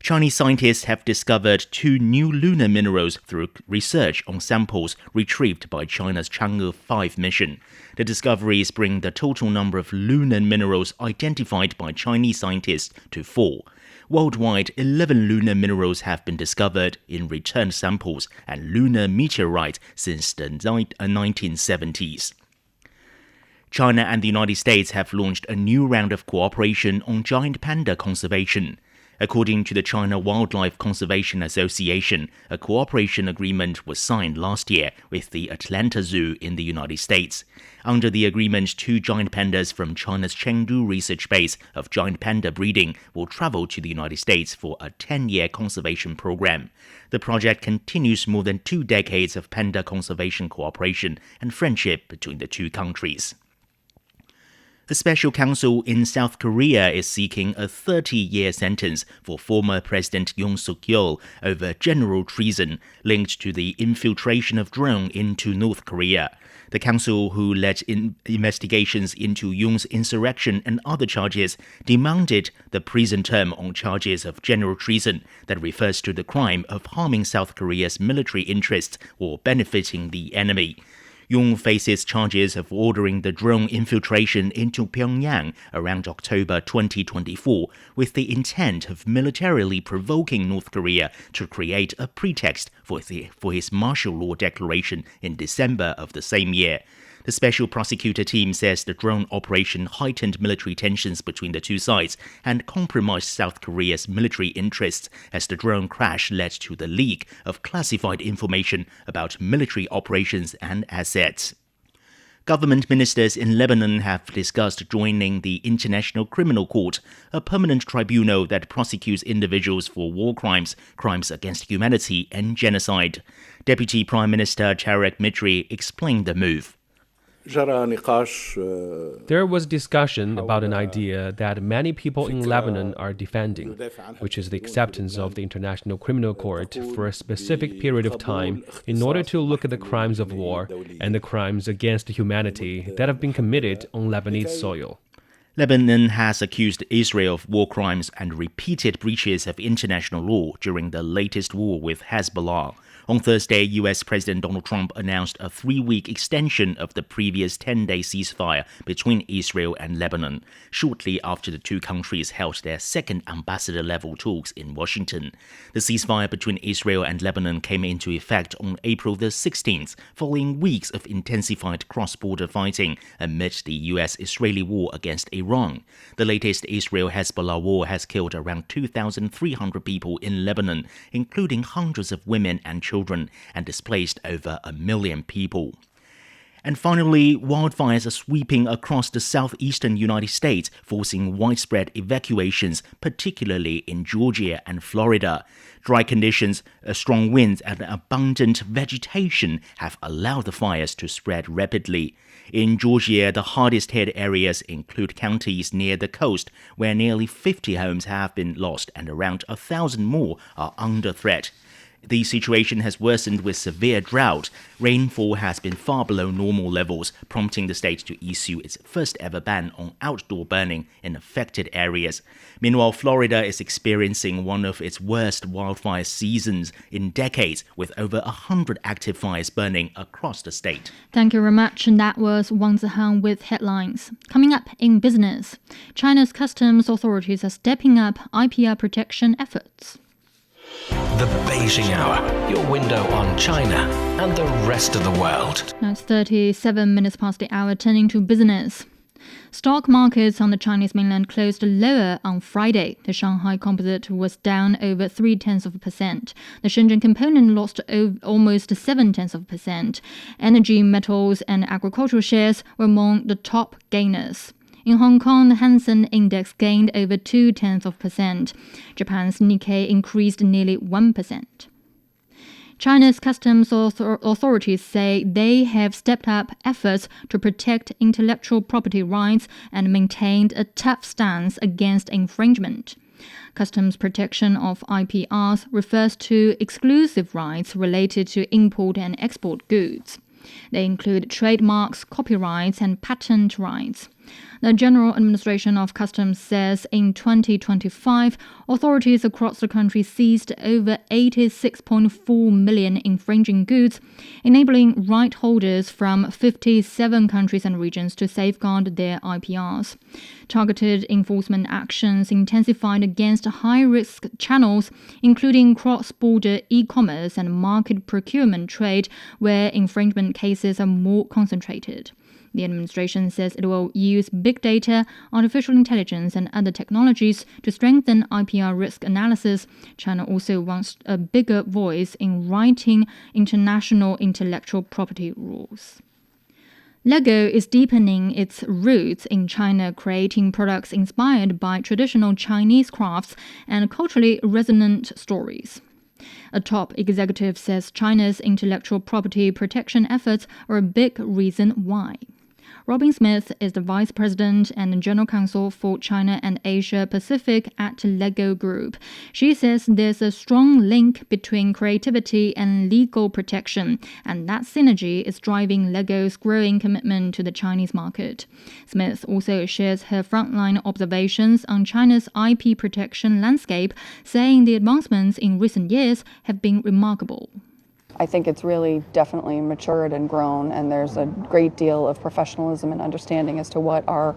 Chinese scientists have discovered 2 new lunar minerals through research on samples retrieved by China's Chang'e-5 mission. The discoveries bring the total number of lunar minerals identified by Chinese scientists to 4. Worldwide, 11 lunar minerals have been discovered in returned samples and lunar meteorites since the 1970s. China and the United States have launched a new round of cooperation on giant panda conservation. According to the China Wildlife Conservation Association, a cooperation agreement was signed last year with the Atlanta Zoo in the United States. Under the agreement, 2 giant pandas from China's Chengdu research base of giant panda breeding will travel to the United States for a 10-year conservation program. The project continues more than 2 decades of panda conservation cooperation and friendship between the two countries. The special counsel in South Korea is seeking a 30-year sentence for former President Yoon Suk-yeol over general treason linked to the infiltration of drones into North Korea. The counsel, who led investigations into Yoon's insurrection and other charges, demanded the prison term on charges of general treason that refers to the crime of harming South Korea's military interests or benefiting the enemy. Yung faces charges of ordering the drone infiltration into Pyongyang around October 2024 with the intent of militarily provoking North Korea to create a pretext for his martial law declaration in December of the same year. The special prosecutor team says the drone operation heightened military tensions between the two sides and compromised South Korea's military interests as the drone crash led to the leak of classified information about military operations and assets. Government ministers in Lebanon have discussed joining the International Criminal Court, a permanent tribunal that prosecutes individuals for war crimes, crimes against humanity and genocide. Deputy Prime Minister Tarek Mitri explained the move. There was discussion about an idea that many people in Lebanon are defending, which is the acceptance of the International Criminal Court for a specific period of time in order to look at the crimes of war and the crimes against humanity that have been committed on Lebanese soil. Lebanon has accused Israel of war crimes and repeated breaches of international law during the latest war with Hezbollah. On Thursday, U.S. President Donald Trump announced a 3-week extension of the previous 10-day ceasefire between Israel and Lebanon, shortly after the two countries held their second ambassador-level talks in Washington. The ceasefire between Israel and Lebanon came into effect on April the 16th, following weeks of intensified cross-border fighting amid the U.S.-Israeli war against Iran. The latest Israel-Hezbollah war has killed around 2,300 people in Lebanon, including hundreds of women and children, and displaced over 1 million people. And finally, wildfires are sweeping across the southeastern United States, forcing widespread evacuations, particularly in Georgia and Florida. Dry conditions, strong winds, and abundant vegetation have allowed the fires to spread rapidly. In Georgia, the hardest hit areas include counties near the coast, where nearly 50 homes have been lost and around 1,000 more are under threat. The situation has worsened with severe drought. Rainfall has been far below normal levels, prompting the state to issue its first ever ban on outdoor burning in affected areas. Meanwhile, Florida is experiencing one of its worst wildfire seasons in decades, with over 100 active fires burning across the state. Thank you very much. And that was Wang Zihang with headlines. Coming up in business, China's customs authorities are stepping up IPR protection efforts. The Beijing Hour, your window on China and the rest of the world. Now it's 37 minutes past the hour, turning to business. Stock markets on the Chinese mainland closed lower on Friday. The Shanghai Composite was down over 0.3%. The Shenzhen Component lost almost 0.7%. Energy, metals and agricultural shares were among the top gainers. In Hong Kong, the Hang Seng Index gained over 0.2%. Japan's Nikkei increased nearly 1%. China's customs authorities say they have stepped up efforts to protect intellectual property rights and maintained a tough stance against infringement. Customs protection of IPRs refers to exclusive rights related to import and export goods. They include trademarks, copyrights, and patent rights. The General Administration of Customs says in 2025, authorities across the country seized over 86.4 million infringing goods, enabling right holders from 57 countries and regions to safeguard their IPRs. Targeted enforcement actions intensified against high-risk channels, including cross-border e-commerce and market procurement trade, where infringement cases are more concentrated. The administration says it will use big data, artificial intelligence, and other technologies to strengthen IPR risk analysis. China also wants a bigger voice in writing international intellectual property rules. Lego is deepening its roots in China, creating products inspired by traditional Chinese crafts and culturally resonant stories. A top executive says China's intellectual property protection efforts are a big reason why. Robin Smith is the Vice President and General Counsel for China and Asia Pacific at Lego Group. She says there's a strong link between creativity and legal protection, and that synergy is driving Lego's growing commitment to the Chinese market. Smith also shares her frontline observations on China's IP protection landscape, saying the advancements in recent years have been remarkable. I think it's really definitely matured and grown, and there's a great deal of professionalism and understanding as to what our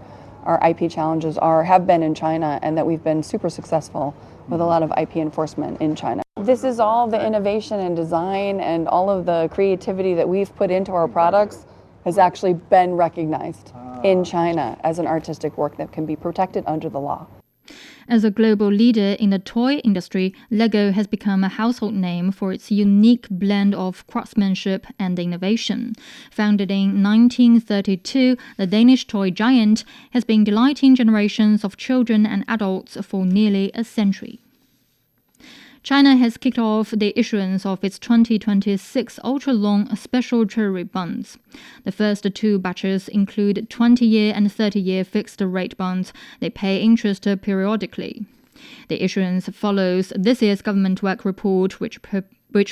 IP challenges have been in China, and that we've been super successful with a lot of IP enforcement in China. This is all the innovation and design and all of the creativity that we've put into our products has actually been recognized in China as an artistic work that can be protected under the law. As a global leader in the toy industry, Lego has become a household name for its unique blend of craftsmanship and innovation. Founded in 1932, the Danish toy giant has been delighting generations of children and adults for nearly a century. China has kicked off the issuance of its 2026 ultra-long special treasury bonds. The first two batches include 20-year and 30-year fixed-rate bonds. They pay interest periodically. The issuance follows this year's government work report, which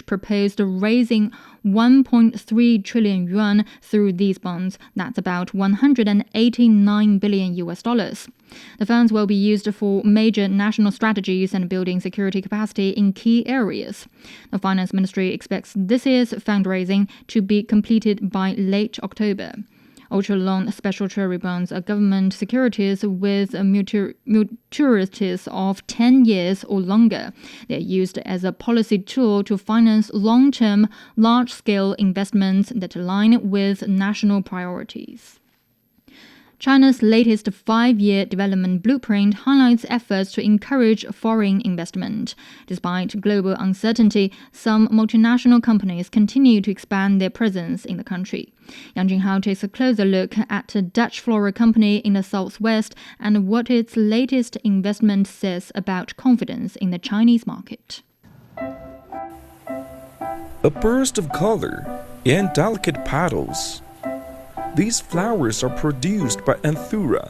proposed raising 1.3 trillion yuan through these bonds. That's about $189 billion. The funds will be used for major national strategies and building security capacity in key areas. The Finance Ministry expects this year's fundraising to be completed by late October. Ultra-long special treasury bonds are government securities with maturities of 10 years or longer. They are used as a policy tool to finance long-term, large-scale investments that align with national priorities. China's latest 5-year development blueprint highlights efforts to encourage foreign investment. Despite global uncertainty, some multinational companies continue to expand their presence in the country. Yang Jinghao takes a closer look at a Dutch floral company in the southwest and what its latest investment says about confidence in the Chinese market. A burst of color and delicate petals. These flowers are produced by Anthura,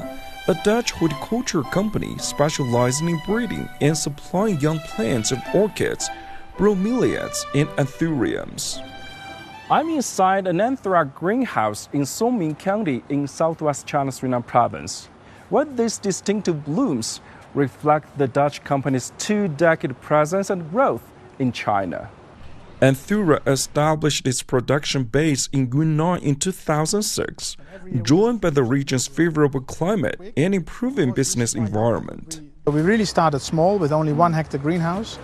a Dutch horticulture company specializing in breeding and supplying young plants of orchids, bromeliads, and anthuriums. I'm inside an Anthura greenhouse in Songming County in southwest China's Yunnan province, where these distinctive blooms reflect the Dutch company's 2-decade presence and growth in China. Anthura established its production base in Yunnan in 2006, joined by the region's favorable climate and improving business environment. We really started small with only 1 hectare greenhouse,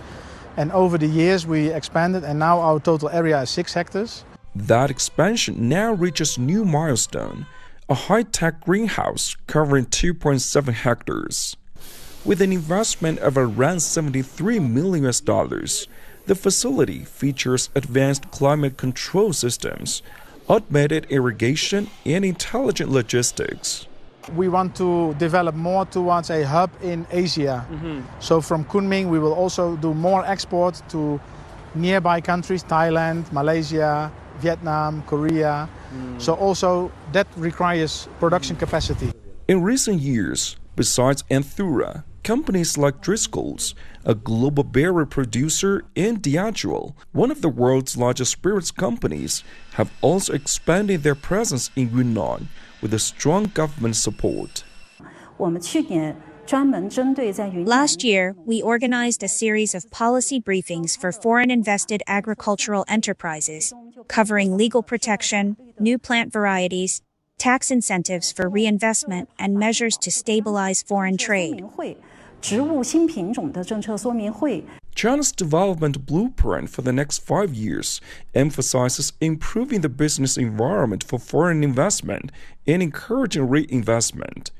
and over the years we expanded, and now our total area is 6 hectares. That expansion now reaches a new milestone, a high-tech greenhouse covering 2.7 hectares. With an investment of around $73 million, the facility features advanced climate control systems, automated irrigation, and intelligent logistics. We want to develop more towards a hub in Asia. So from Kunming, we will also do more export to nearby countries, Thailand, Malaysia, Vietnam, Korea. So also that requires production capacity. In recent years, besides Anthura, companies like Driscoll's, a global berry producer, and Diageo, one of the world's largest spirits companies, have also expanded their presence in Yunnan with a strong government support. Last year, we organized a series of policy briefings for foreign-invested agricultural enterprises, covering legal protection, new plant varieties, tax incentives for reinvestment, and measures to stabilize foreign trade. China's development blueprint for the next 5 years emphasizes improving the business environment for foreign investment and encouraging reinvestment,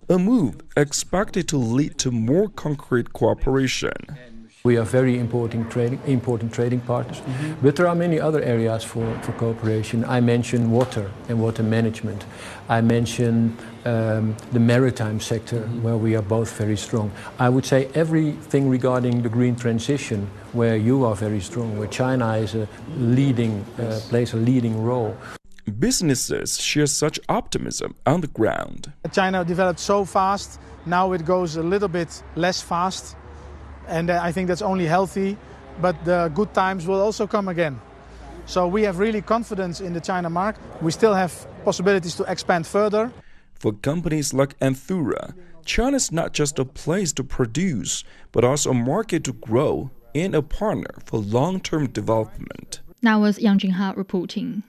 a move expected to lead to more concrete cooperation. We are very important trading partners, but there are many other areas for cooperation. I mentioned water and water management. I mentioned the maritime sector, where we are both very strong. I would say everything regarding the green transition, where you are very strong, where China is plays a leading role. Businesses share such optimism on the ground. China developed so fast, now it goes a little bit less fast. And I think that's only healthy, but the good times will also come again. So we have really confidence in the China market. We still have possibilities to expand further. For companies like Anthura, China is not just a place to produce, but also a market to grow and a partner for long-term development. That was Yang Jinghao reporting.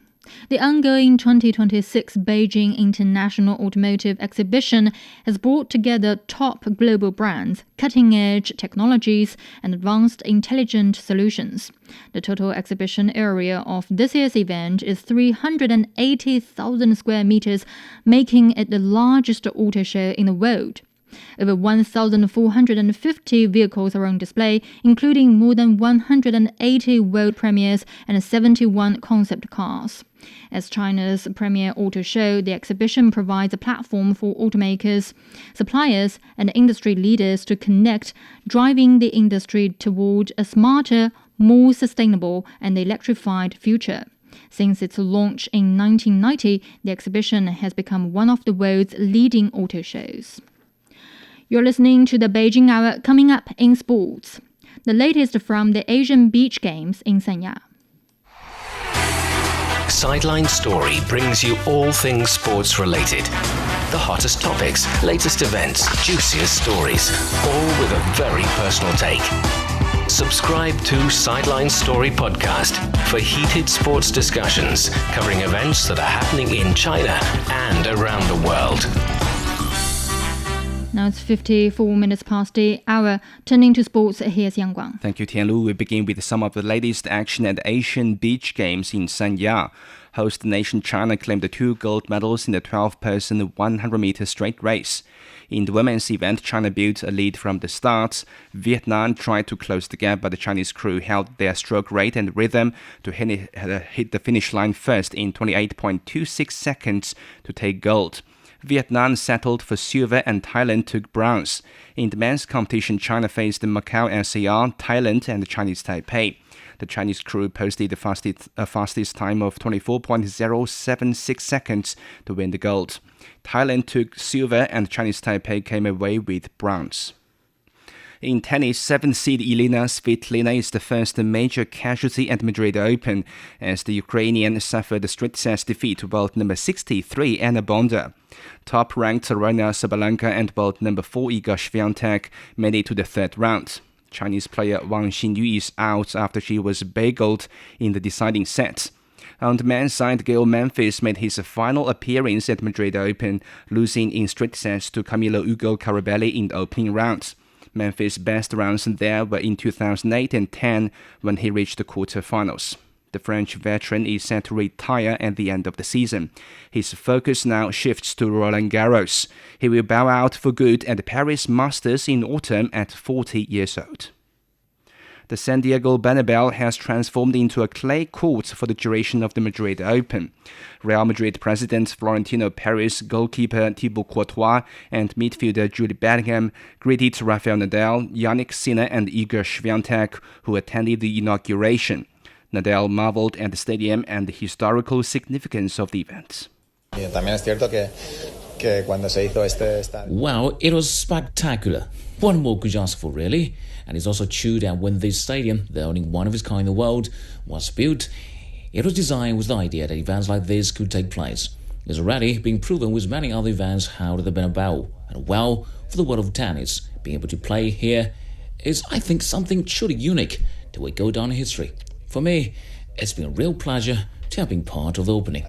The ongoing 2026 Beijing International Automotive Exhibition has brought together top global brands, cutting-edge technologies, and advanced intelligent solutions. The total exhibition area of this year's event is 380,000 square meters, making it the largest auto show in the world. Over 1,450 vehicles are on display, including more than 180 world premieres and 71 concept cars. As China's premier auto show, the exhibition provides a platform for automakers, suppliers, and industry leaders to connect, driving the industry toward a smarter, more sustainable, and electrified future. Since its launch in 1990, the exhibition has become one of the world's leading auto shows. You're listening to the Beijing Hour. Coming up in sports, the latest from the Asian Beach Games in Sanya. Sideline Story brings you all things sports related. The hottest topics, latest events, juiciest stories, all with a very personal take. Subscribe to Sideline Story Podcast for heated sports discussions covering events that are happening in China and around the world. Now it's 54 minutes past the hour. Turning to sports, here's Yang Guang. Thank you, Tianlu. We begin with some of the latest action at the Asian Beach Games in Sanya. Host nation China claimed 2 gold medals in the 12-person 100-meter straight race. In the women's event, China built a lead from the start. Vietnam tried to close the gap, but the Chinese crew held their stroke rate and rhythm to hit the finish line first in 28.26 seconds to take gold. Vietnam settled for silver and Thailand took bronze. In the men's competition, China faced Macau SAR, Thailand, and the Chinese Taipei. The Chinese crew posted the fastest time of 24.076 seconds to win the gold. Thailand took silver and Chinese Taipei came away with bronze. In tennis, 7th seed Elena Svitolina is the first major casualty at Madrid Open as the Ukrainian suffered a straight set defeat to world number 63 Anna Bonda. Top-ranked Aryna Sabalenka and world number 4 Iga Swiatek made it to the third round. Chinese player Wang Xinyu is out after she was bageled in the deciding set. On the men's side, Gael Memphis made his final appearance at Madrid Open, losing in straight sets to Camilo Ugo Carabelli in the opening round. Memphis' best rounds there were in 2008 and 10 when he reached the quarterfinals. The French veteran is set to retire at the end of the season. His focus now shifts to Roland Garros. He will bow out for good at the Paris Masters in autumn at 40 years old. The San Diego Bernabéu has transformed into a clay court for the duration of the Madrid Open. Real Madrid president Florentino Perez, goalkeeper Thibaut Courtois, and midfielder Jude Bellingham greeted Rafael Nadal, Yannick Sinner, and Iga Swiatek, who attended the inauguration. Nadal marveled at the stadium and the historical significance of the event. Wow, it was spectacular. What more could you ask for, really? And it's also true that when this stadium, the only one of its kind in the world, was built, it was designed with the idea that events like this could take place. It's already been proven with many other events how the Bernabéu. And well, for the world of tennis, being able to play here is, I think, something truly unique that will go down in history. For me, it's been a real pleasure to have been part of the opening.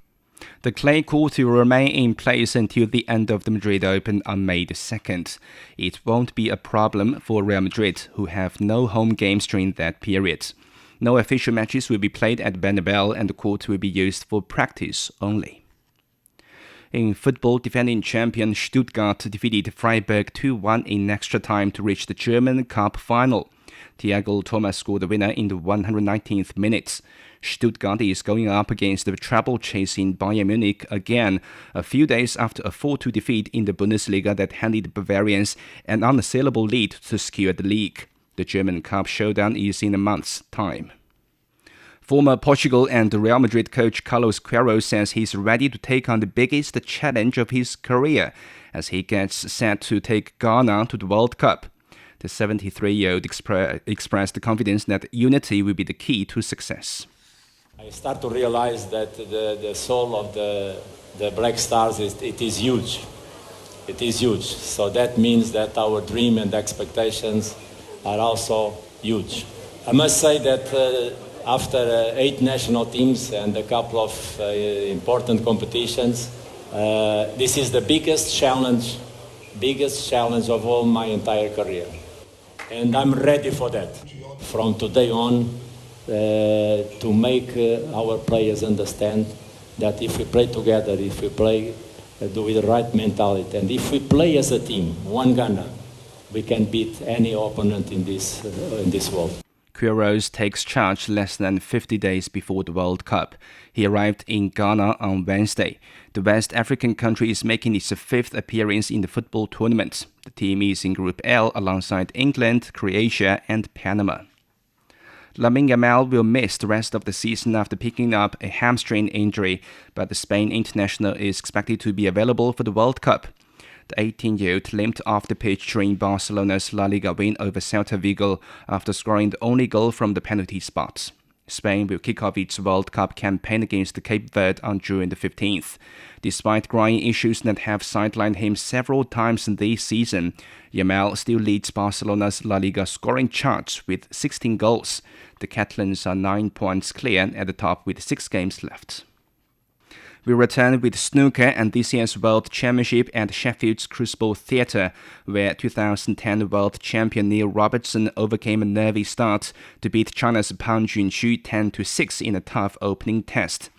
The clay court will remain in place until the end of the Madrid Open on May the 2nd. It won't be a problem for Real Madrid, who have no home games during that period. No official matches will be played at Bernabéu and the court will be used for practice only. In football, defending champion Stuttgart defeated Freiburg 2-1 in extra time to reach the German Cup final. Thiago Thomas scored the winner in the 119th minute. Stuttgart is going up against the treble-chasing Bayern Munich again, a few days after a 4-2 defeat in the Bundesliga that handed the Bavarians an unassailable lead to secure the league. The German Cup showdown is in a month's time. Former Portugal and Real Madrid coach Carlos Queiroz says he's ready to take on the biggest challenge of his career as he gets set to take Ghana to the World Cup. The 73-year-old expressed the confidence that unity will be the key to success. I start to realize that the soul of the Black Stars is huge. It is huge. So that means that our dream and expectations are also huge. I must say that after 8 national teams and a couple of important competitions, this is the biggest challenge of all my entire career. And I'm ready for that. From today on, to make our players understand that if we play together, if we play with the right mentality, and if we play as a team, one Ghana, we can beat any opponent in this world. Queiroz takes charge less than 50 days before the World Cup. He arrived in Ghana on Wednesday. The West African country is making its 5th appearance in the football tournament. The team is in Group L alongside England, Croatia and Panama. Lamine Yamal will miss the rest of the season after picking up a hamstring injury, but the Spain international is expected to be available for the World Cup. The 18-year-old limped off the pitch during Barcelona's La Liga win over Celta Vigo after scoring the only goal from the penalty spot. Spain will kick off its World Cup campaign against Cape Verde on June the 15th. Despite growing issues that have sidelined him several times this season, Yamal still leads Barcelona's La Liga scoring charts with 16 goals. The Catalans are 9 points clear at the top with 6 games left. We return with snooker and this year's World Championship at Sheffield's Crucible Theatre, where 2010 World Champion Neil Robertson overcame a nervy start to beat China's Pang Junqu 10-6 in a tough opening test.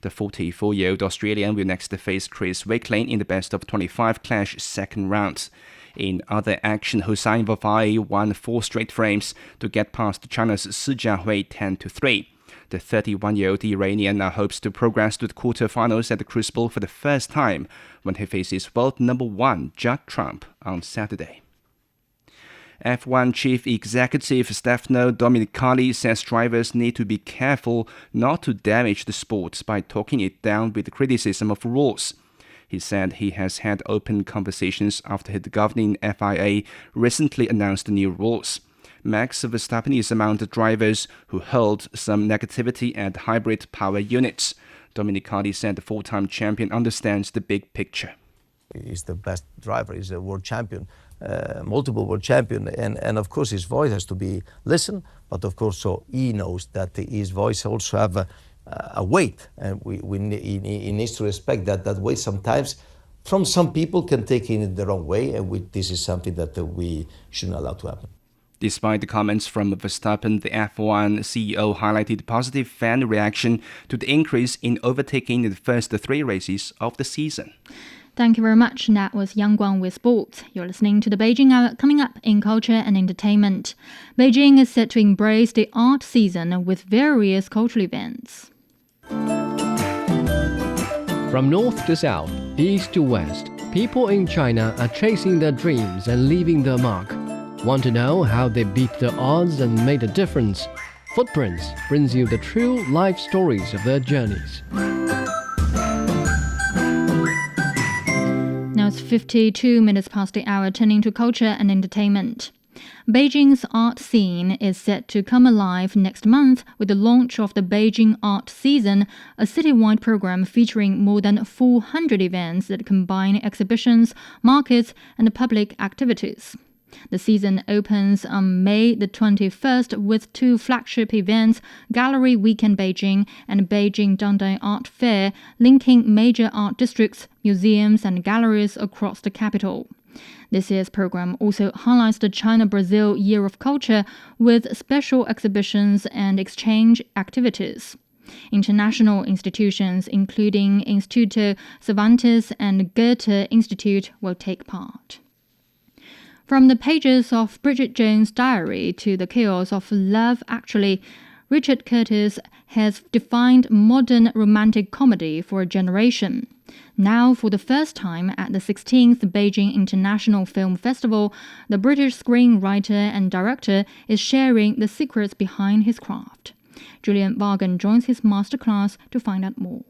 The 44-year-old Australian will next face Chris Wakelin in the best-of-25 clash second round. In other action, Hussein Vafai won 4 straight frames to get past China's Si Jiahui 10-3. The 31-year-old Iranian now hopes to progress to the quarterfinals at the Crucible for the first time when he faces world number 1 Judd Trump on Saturday. F1 Chief Executive Stefano Domenicali says drivers need to be careful not to damage the sport by talking it down with criticism of rules. He said he has had open conversations after the governing FIA recently announced the new rules. Max Verstappen is among the drivers who hurled some negativity at hybrid power units. Domenicali said the 4-time champion understands the big picture. He's the best driver, he's a world champion, multiple world champion, and of course his voice has to be listened, but of course so he knows that his voice also have a weight, and he needs to respect that weight sometimes from some people can take it in the wrong way, and this is something that we shouldn't allow to happen. Despite the comments from Verstappen, the F1 CEO highlighted positive fan reaction to the increase in overtaking in the first 3 races of the season. Thank you very much. That was Yang Guang with sports. You're listening to the Beijing Hour. Coming up in culture and entertainment, Beijing is set to embrace the art season with various cultural events. From north to south, east to west, people in China are chasing their dreams and leaving their mark. Want to know how they beat the odds and made a difference? Footprints brings you the true life stories of their journeys. Now it's 52 minutes past the hour, turning to culture and entertainment. Beijing's art scene is set to come alive next month with the launch of the Beijing Art Season, a citywide program featuring more than 400 events that combine exhibitions, markets, and public activities. The season opens on May the 21st with 2 flagship events, Gallery Weekend Beijing and Beijing Dangdai Art Fair, linking major art districts, museums and galleries across the capital. This year's program also highlights the China-Brazil Year of Culture with special exhibitions and exchange activities. International institutions, including Instituto Cervantes and Goethe Institute, will take part. From the pages of Bridget Jones' diary to the chaos of Love Actually, Richard Curtis has defined modern romantic comedy for a generation. Now, for the first time at the 16th Beijing International Film Festival, the British screenwriter and director is sharing the secrets behind his craft. Julian Vargan joins his masterclass to find out more.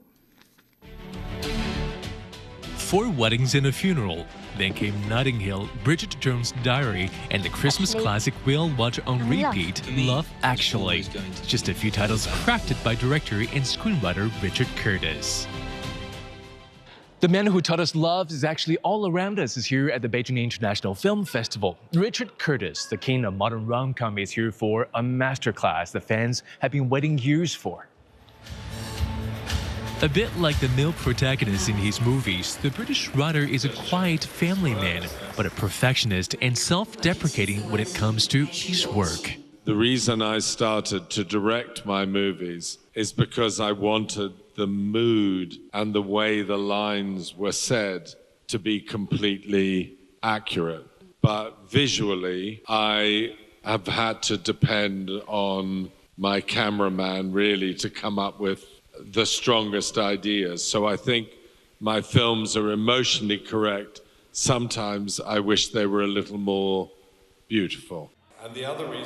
4 weddings and a funeral. Then came Notting Hill, Bridget Jones' Diary, and the Christmas classic we'll watch on repeat, Love Actually. Just a few titles crafted by director and screenwriter Richard Curtis. The man who taught us love is actually all around us is here at the Beijing International Film Festival. Richard Curtis, the king of modern rom-com, is here for a masterclass the fans have been waiting years for. A bit like the male protagonist in his movies, the British writer is a quiet family man, but a perfectionist and self-deprecating when it comes to his work. The reason I started to direct my movies is because I wanted the mood and the way the lines were said to be completely accurate. But visually, I have had to depend on my cameraman really to come up with the strongest ideas. So I think my films are emotionally correct. Sometimes I wish they were a little more beautiful.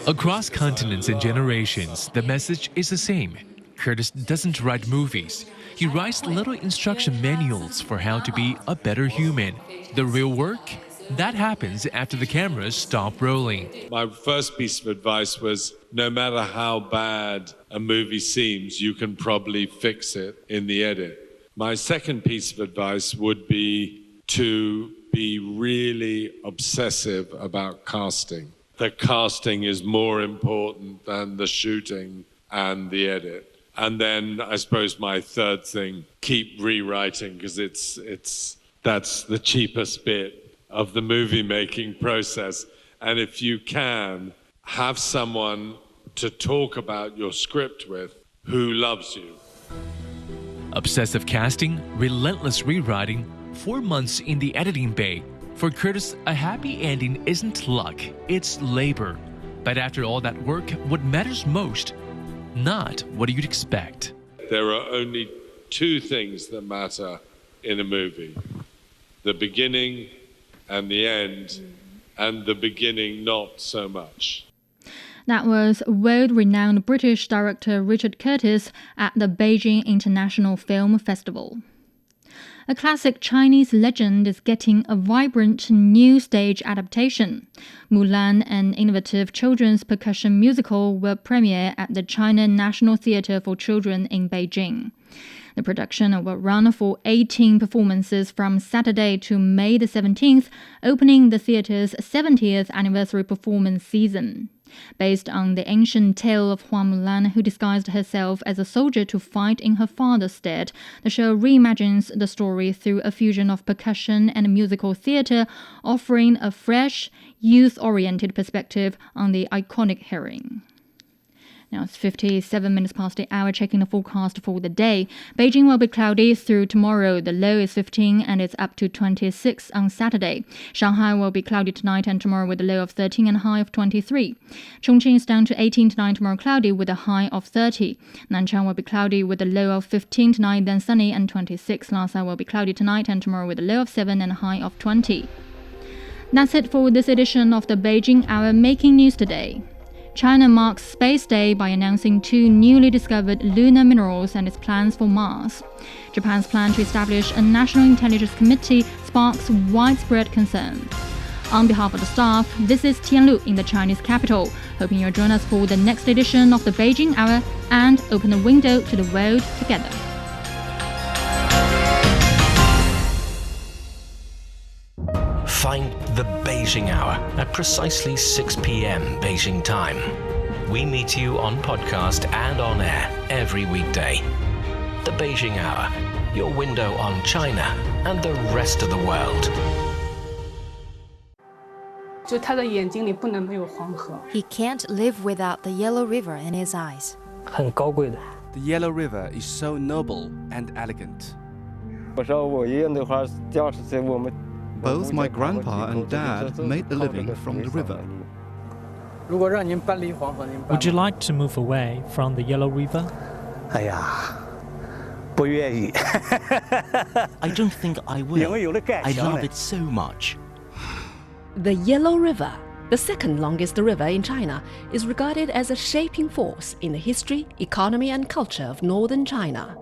Across continents and generations, the message is the same. Curtis doesn't write movies. He writes little instruction manuals for how to be a better human. The real work? That happens after the cameras stop rolling. My first piece of advice was, no matter how bad a movie seems, you can probably fix it in the edit. My second piece of advice would be to be really obsessive about casting. The casting is more important than the shooting and the edit. And then I suppose my third thing, keep rewriting, because that's the cheapest bit of the movie making process. And if you can, have someone to talk about your script with who loves you. Obsessive casting, relentless rewriting, 4 months in the editing bay. For Curtis, a happy ending isn't luck, it's labor. But after all that work, what matters most? Not what you'd expect. There are only two things that matter in a movie: the beginning and the end, and the beginning not so much. That was world-renowned British director Richard Curtis at the Beijing International Film Festival. A classic Chinese legend is getting a vibrant new stage adaptation. Mulan, an innovative children's percussion musical, will premiere at the China National Theatre for Children in Beijing. The production will run for 18 performances from Saturday to May the 17th, opening the theatre's 70th anniversary performance season. Based on the ancient tale of Hua Mulan, who disguised herself as a soldier to fight in her father's stead, the show reimagines the story through a fusion of percussion and musical theatre, offering a fresh, youth-oriented perspective on the iconic heroine. Now it's 57 minutes past the hour, checking the forecast for the day. Beijing will be cloudy through tomorrow. The low is 15 and it's up to 26 on Saturday. Shanghai will be cloudy tonight and tomorrow with a low of 13 and a high of 23. Chongqing is down to 18 tonight, tomorrow cloudy with a high of 30. Nanchang will be cloudy with a low of 15 tonight, then sunny and 26. Lhasa will be cloudy tonight and tomorrow with a low of 7 and a high of 20. That's it for this edition of the Beijing Hour, making news today. China marks Space Day by announcing 2 newly discovered lunar minerals and its plans for Mars. Japan's plan to establish a National Intelligence Committee sparks widespread concern. On behalf of the staff, this is Tianlu in the Chinese capital, hoping you'll join us for the next edition of the Beijing Hour and open a window to the world together. Find the Beijing Hour at precisely 6 p.m. Beijing time. We meet you on podcast and on air every weekday. The Beijing Hour, your window on China and the rest of the world. He can't live without the Yellow River in his eyes. The Yellow River is so noble and elegant. Both my grandpa and dad made a living from the river. Would you like to move away from the Yellow River? I don't think I will. I love it so much. The Yellow River, the second longest river in China, is regarded as a shaping force in the history, economy and culture of northern China.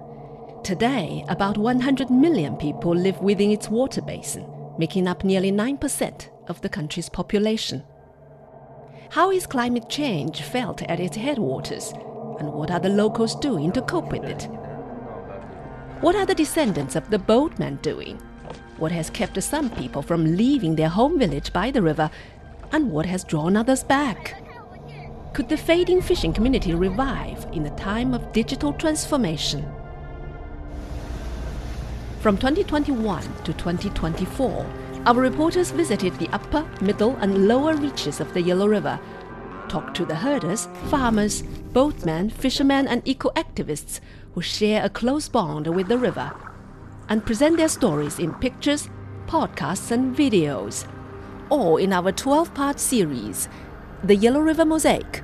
Today, about 100 million people live within its water basin, making up nearly 9% of the country's population. How is climate change felt at its headwaters, and what are the locals doing to cope with it? What are the descendants of the boatmen doing? What has kept some people from leaving their home village by the river, and what has drawn others back? Could the fading fishing community revive in a time of digital transformation? From 2021 to 2024, our reporters visited the upper, middle and lower reaches of the Yellow River, talked to the herders, farmers, boatmen, fishermen and eco-activists who share a close bond with the river, and present their stories in pictures, podcasts and videos, all in our 12-part series, The Yellow River Mosaic,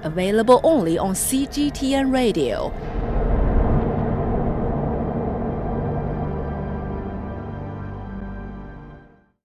available only on CGTN Radio